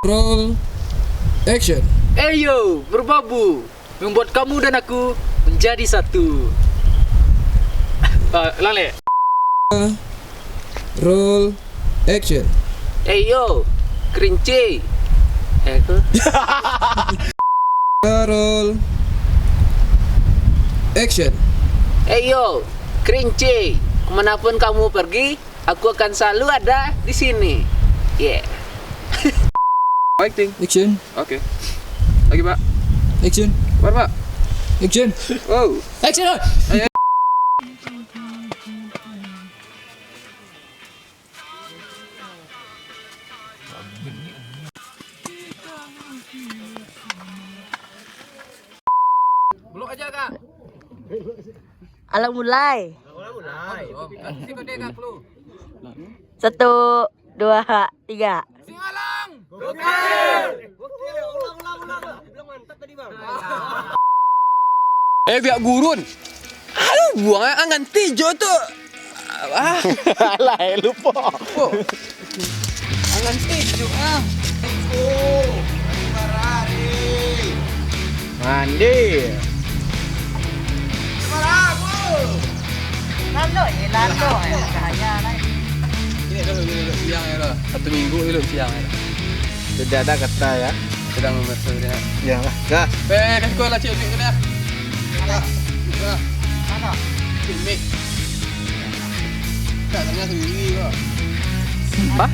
Roll. Action. Ayo, berbabu, membuat kamu dan aku menjadi satu. Lale. Roll. Action. Ayo, kerinci. Aku. Roll. Action. Ayo, kerinci. Kemanapun kamu pergi, aku akan selalu ada di sini. Yeah. Acting. Action. Oke. Lagi pak. Action. Pak. Action. Wow. Action. Belum aja kak. Alang mulai. Siko deh kak lu. 1, 2, 3. Singalang. Biar gurun. Aduh, buang angan tijo tuh. Alah, lupa. Angan tijo Mandi. Lalo. Kaya naik. Ini dulu siang ya lo. 1 minggu dulu siang ya. Sudah ada kata ya. Sedang memesan Ya, dah. kasih gua lah cik ni ya. Mana? Mik. Tak tanya sendiri kok. Apa?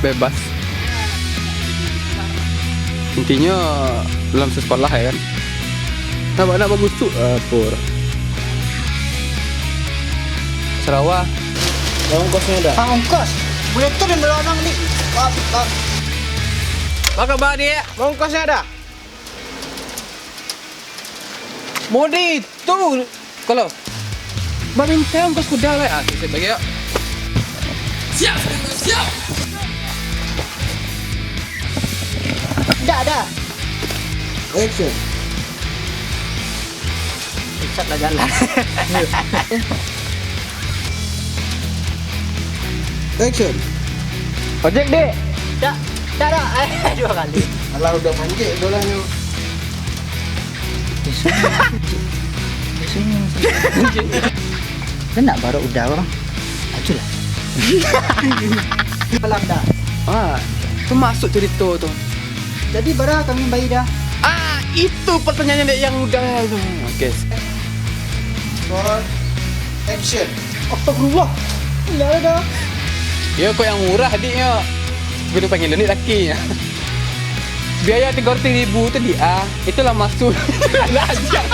Bebas. Intinya belum sekolah ya kan. Nak bagus tu Pur. Sarawak. Ongkosnya dah. Ongkos. Boleh tuh di melonong nih. Maka bang dia. Ongkosnya dah. Modi tu kalau Mbak minta ongkos kuda lah. Saya bagi ya. Siap. Dah. Action. Ikat lah jalan. Action. Ojek dek. Dah. 2 kali. Alah udah manjik dolanya. Kan nak baru udah orang. Ajulah. Malam dah. Tu masuk cerita tu. Jadi bara kami bayi dah. Itu pertanyaannya dek yang udah tu. Okey. Roll. Action. Astagfirullah. Enggak ada. Ya kau yang murah adiknya. Bila panggil ni lakinya. Biaya 300,000 tu dia. Itulah masuk. Nak ajak.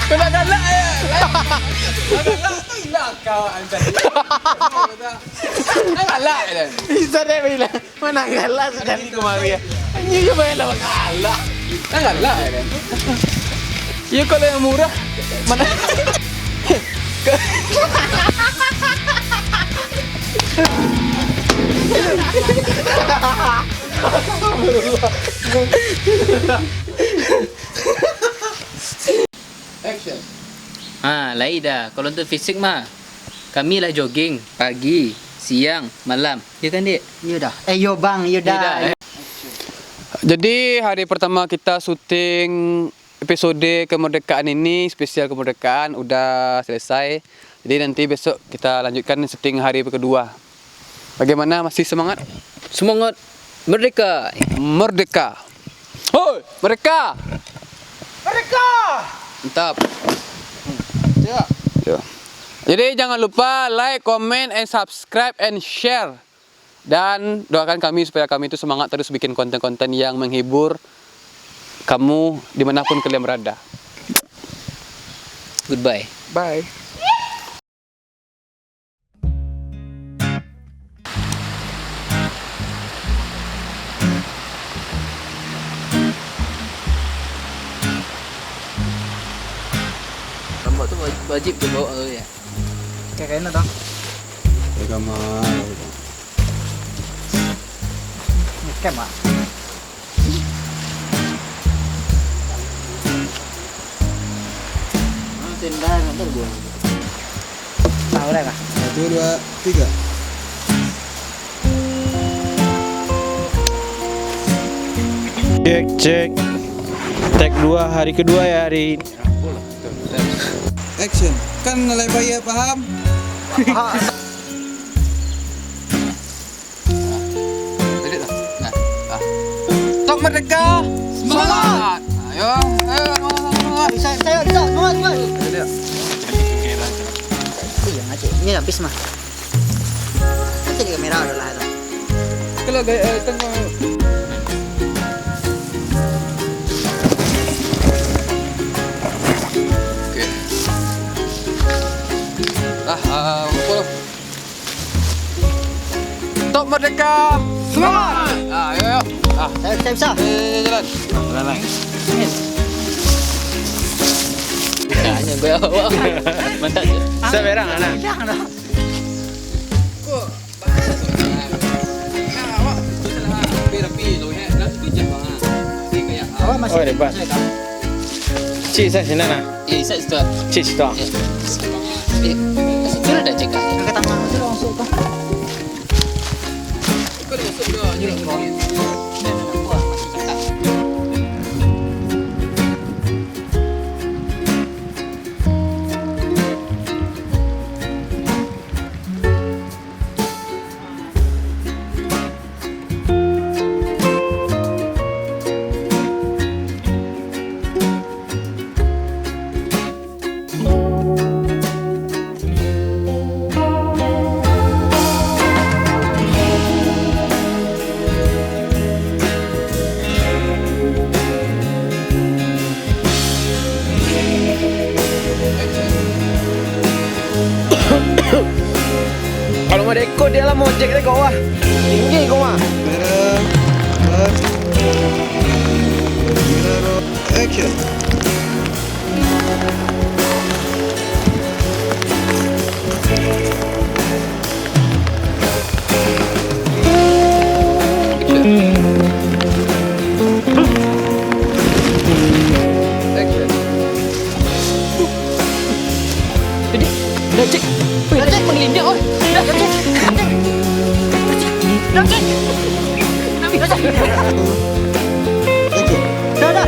Kau nak galak ya? Galak tu hilang kau anjay. Nak galak dah. Bisa dek bila. Mana galak sudah ni kemari ya. Ini je main lawan galak. Nak galak dah. Ya kalau yang murah mana? Action. Lain dah. Kalau untuk fisik mah, kami lah jogging pagi, siang, malam. Ya kan dek? Ya dah. Yo bang, ya dah. Jadi hari pertama kita syuting episode kemerdekaan ini, spesial kemerdekaan udah selesai. Jadi nanti besok kita lanjutkan syuting hari kedua. Bagaimana, masih semangat? Semangat merdeka. Merdeka. Hoi, mereka. Mantap. Ya. Ya. Jadi jangan lupa like, comment, and subscribe and share. Dan doakan kami supaya kami itu semangat terus bikin konten-konten yang menghibur kamu dimanapun kalian berada. Goodbye. Bye. Rambut tu wajib ke bawa ya. Kayak kena dah. Kem ah. Tenda nanti gua. boleh kah? 1, 2, 3. Cek, cek. Tag 2 hari kedua ya hari. Action. Kan nilai bayar paham? Jadi tak? Nah. Tok Merdeka. Semangat. Ayo, semangat. Saya semangat. Iya ngaji. Ini habis mah. Jadi kamera udah lah. Kalau gaya tengok. Tok Merdeka. Semangat. Ayo. Saya bisa. Jalan. Jalan. Hanya gue awak. Mantap. Saya berang anak. Jangan dah. Awak masih. Oh, depan. Cik saya sini nah. Saya situ. Cik situ. Situ ada cek. Angkat tangan masih langsung kah? Kalau mau dekor dia lah mau cek dia kau ah. Tinggi kau mah. Merah. Action. Dah cek. Dah cek mengelindak oi. Dah cek. Dah cek. Action. Dah. Dah.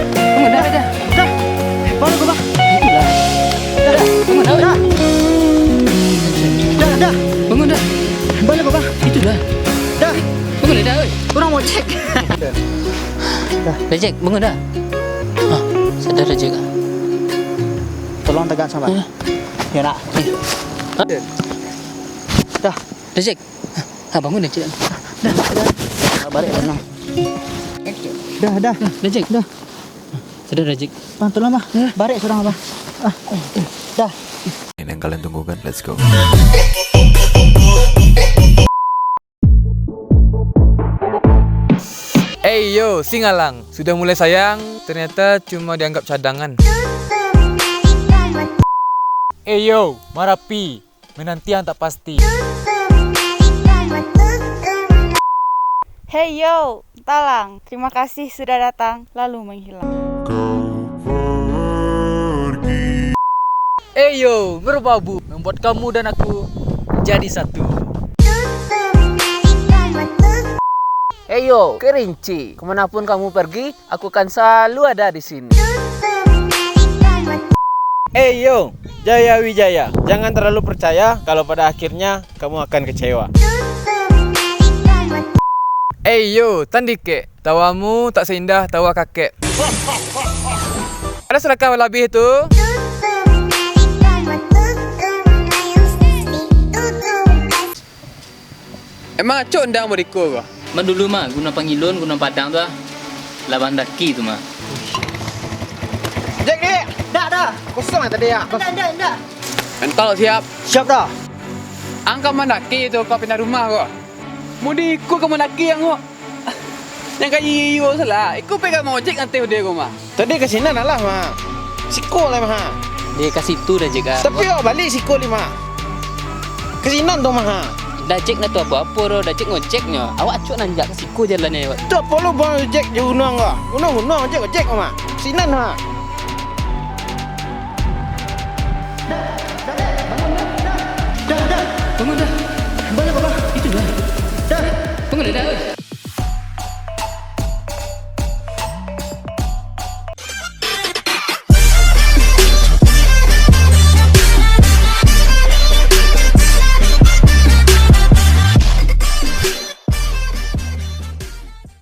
Baru kau bang. Bangun dah. Dah. Bangun dah. Baru kau bang. Itu dah. Dah. Bangun dah oi. Kurang mau cek. Dah cek, bangun dah. Ah, sadar dah cek. Tolong tegak sabar. Ya nak. Dah. Dah cek. Ah, bangun dah cek. Dah. Balik tenang. Action. Dah. Dah cek. Dah. Sadar dah cek. Bang tolong bang. Balik seorang bang. Dah. Ini yang kalian tunggu kan? Let's go. Yo, Singalang. Sudah mulai sayang, ternyata cuma dianggap cadangan. Yo, Marapi. Menanti yang tak pasti. Hey yo, Talang, terima kasih sudah datang lalu menghilang. Yo, Merbabu. Membuat kamu dan aku jadi satu. Yo, Kerinci. Kemanapun kamu pergi, aku akan selalu ada di sini. Yo, Jaya Wijaya. Jangan terlalu percaya kalau pada akhirnya kamu akan kecewa. Yo, Tandike. Tawamu tak seindah tawa kakek. Ada selakah lebih itu? Emang acok ndang mereka kau? Dulu mah guna Pangilun, guna Padang tu laban daki tu mah. Jack ni. Dah. Kosong ya tadi ya. Dah. Mental siap. Siap dah. Angka mandaki tu kau pindah rumah kau. Mudi ikut ke mandaki yang kau. Yang kayak iyo salah. Ikut pegang mojek nanti dia kau mah. Tadi ke sini lah mah. Siko lah mah. Dia kat situ dah cek. Tapi balik siko lima. Ke sini tu mah. Dah cek nak tu apa-apa dah. Dah cek ngoceknya. Awak acuk nanjak ke siku jalannya awak. Tak perlu bang Jack je unang kah. Unang Jack mah. Sinan mah. Dah. Sudah dah.